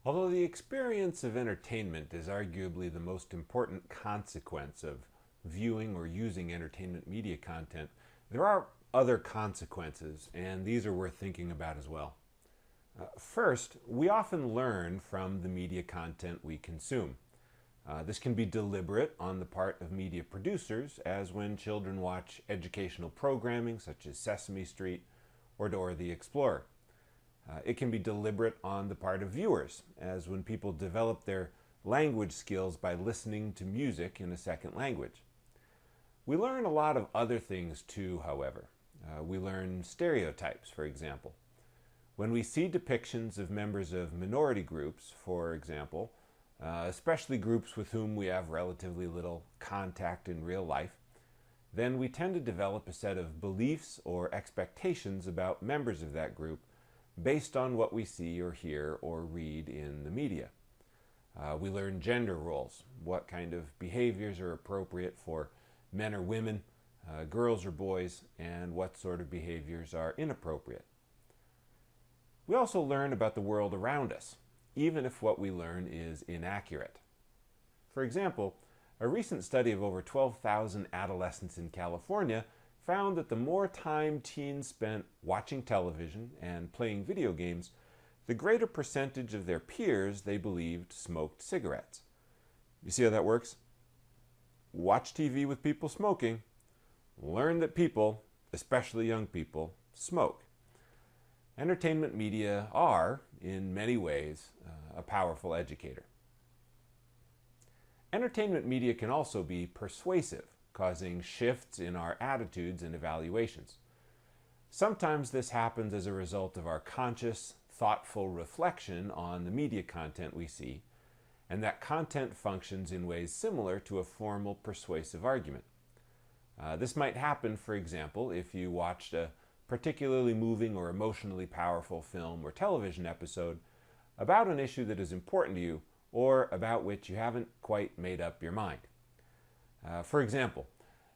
Although the experience of entertainment is arguably the most important consequence of viewing or using entertainment media content, there are other consequences, and these are worth thinking about as well. First, we often learn from the media content we consume. This can be deliberate on the part of media producers, as when children watch educational programming such as Sesame Street or Dora the Explorer. It can be deliberate on the part of viewers, as when people develop their language skills by listening to music in a second language. We learn a lot of other things too, however. We learn stereotypes, for example. When we see depictions of members of minority groups, for example, especially groups with whom we have relatively little contact in real life, then we tend to develop a set of beliefs or expectations about members of that group based on what we see or hear or read in the media. We learn gender roles, what kind of behaviors are appropriate for men or women, girls or boys, and what sort of behaviors are inappropriate. We also learn about the world around us, even if what we learn is inaccurate. For example, a recent study of over 12,000 adolescents in California found that the more time teens spent watching television and playing video games, the greater percentage of their peers they believed smoked cigarettes. You see how that works? Watch TV with people smoking. Learn that people, especially young people, smoke. Entertainment media are, in many ways, a powerful educator. Entertainment media can also be persuasive, causing shifts in our attitudes and evaluations. Sometimes this happens as a result of our conscious, thoughtful reflection on the media content we see, and that content functions in ways similar to a formal persuasive argument. This might happen, for example, if you watched a particularly moving or emotionally powerful film or television episode about an issue that is important to you or about which you haven't quite made up your mind. For example,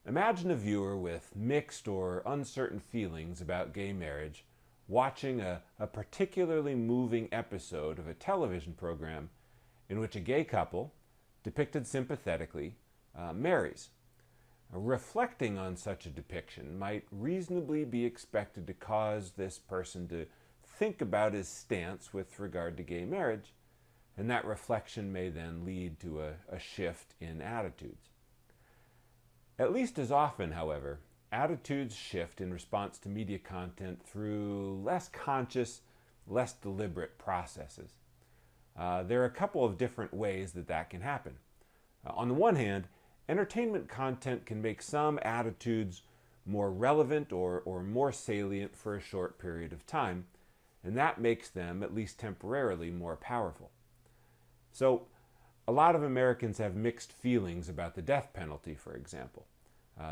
imagine a viewer with mixed or uncertain feelings about gay marriage watching a particularly moving episode of a television program in which a gay couple, depicted sympathetically, marries. Reflecting on such a depiction might reasonably be expected to cause this person to think about his stance with regard to gay marriage, and that reflection may then lead to a shift in attitudes. At least as often, however, attitudes shift in response to media content through less conscious, less deliberate processes. There are a couple of different ways that can happen. On the one hand, entertainment content can make some attitudes more relevant or more salient for a short period of time, and that makes them, at least temporarily, more powerful. So, a lot of Americans have mixed feelings about the death penalty, for example.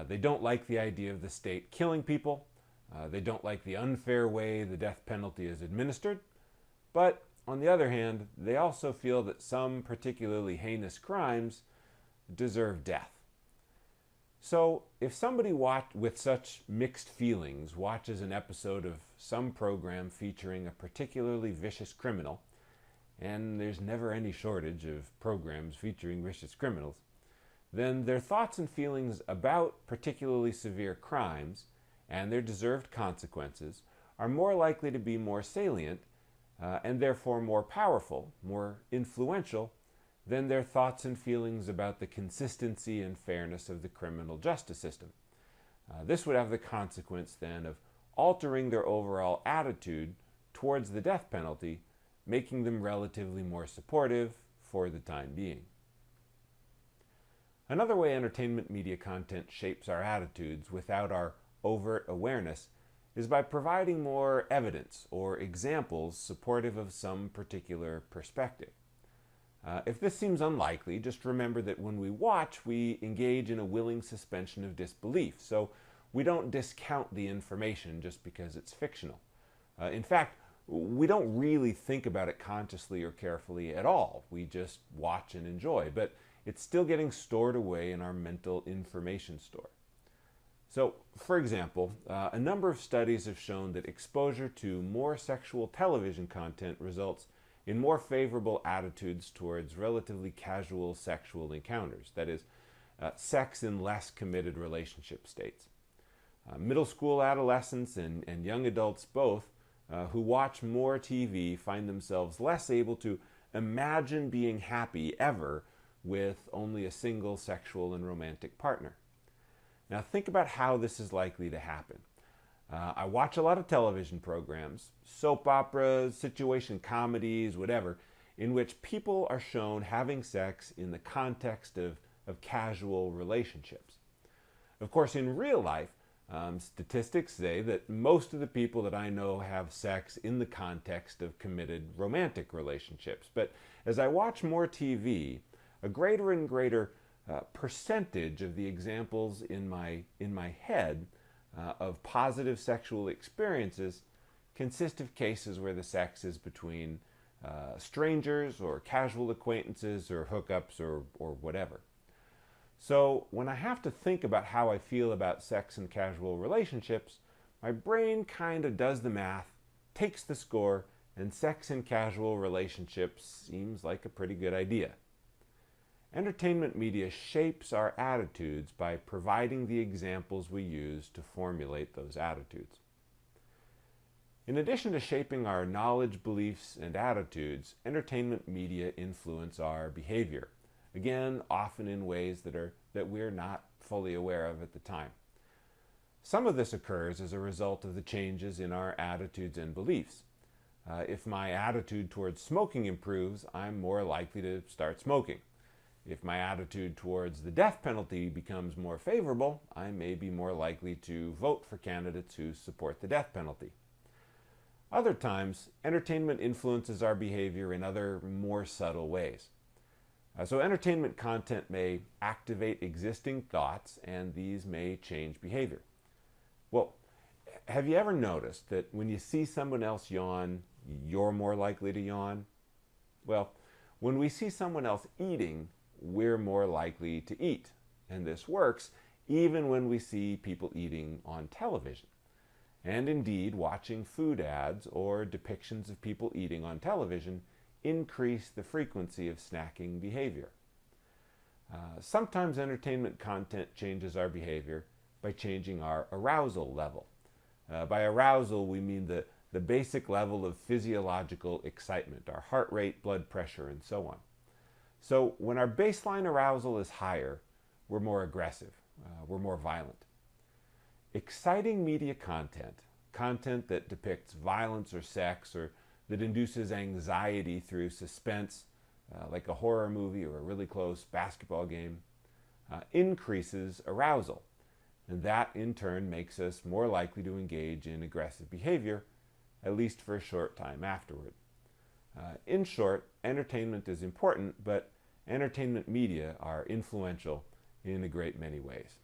They don't like the idea of the state killing people. They don't like the unfair way the death penalty is administered. But, on the other hand, they also feel that some particularly heinous crimes deserve death. So, if somebody with such mixed feelings watches an episode of some program featuring a particularly vicious criminal, and there's never any shortage of programs featuring vicious criminals, then their thoughts and feelings about particularly severe crimes and their deserved consequences are more likely to be more salient and therefore more powerful, more influential than their thoughts and feelings about the consistency and fairness of the criminal justice system. This would have the consequence then of altering their overall attitude towards the death penalty, making them relatively more supportive for the time being. Another way entertainment media content shapes our attitudes without our overt awareness is by providing more evidence or examples supportive of some particular perspective. If this seems unlikely, just remember that when we watch, we engage in a willing suspension of disbelief, so we don't discount the information just because it's fictional. In fact, we don't really think about it consciously or carefully at all. We just watch and enjoy, but it's still getting stored away in our mental information store. So, for example, a number of studies have shown that exposure to more sexual television content results in more favorable attitudes towards relatively casual sexual encounters, that is, sex in less committed relationship states. Middle school adolescents and young adults both who watch more TV find themselves less able to imagine being happy ever with only a single sexual and romantic partner. Now think about how this is likely to happen. I watch a lot of television programs, soap operas, situation comedies, whatever, in which people are shown having sex in the context of casual relationships. Of course, in real life, statistics say that most of the people that I know have sex in the context of committed romantic relationships. But as I watch more TV, a greater and greater percentage of the examples in my head of positive sexual experiences consist of cases where the sex is between strangers or casual acquaintances or hookups or whatever. So when I have to think about how I feel about sex and casual relationships, my brain kind of does the math, takes the score, and sex and casual relationships seems like a pretty good idea. Entertainment media shapes our attitudes by providing the examples we use to formulate those attitudes. In addition to shaping our knowledge, beliefs, and attitudes, entertainment media influence our behavior. Again, often in ways that we're not fully aware of at the time. Some of this occurs as a result of the changes in our attitudes and beliefs. If my attitude towards smoking improves, I'm more likely to start smoking. If my attitude towards the death penalty becomes more favorable, I may be more likely to vote for candidates who support the death penalty. Other times, entertainment influences our behavior in other, more subtle ways. So entertainment content may activate existing thoughts, and these may change behavior. Well, have you ever noticed that when you see someone else yawn, you're more likely to yawn? Well, when we see someone else eating, we're more likely to eat. And this works even when we see people eating on television. And indeed, watching food ads or depictions of people eating on television increase the frequency of snacking behavior. Sometimes entertainment content changes our behavior by changing our arousal level. By arousal, we mean the basic level of physiological excitement, our heart rate, blood pressure, and so on. So when our baseline arousal is higher, we're more aggressive, we're more violent. Exciting media content that depicts violence or sex or that induces anxiety through suspense, like a horror movie or a really close basketball game, increases arousal. And that in turn makes us more likely to engage in aggressive behavior, at least for a short time afterward. In short, entertainment is important, but entertainment media are influential in a great many ways.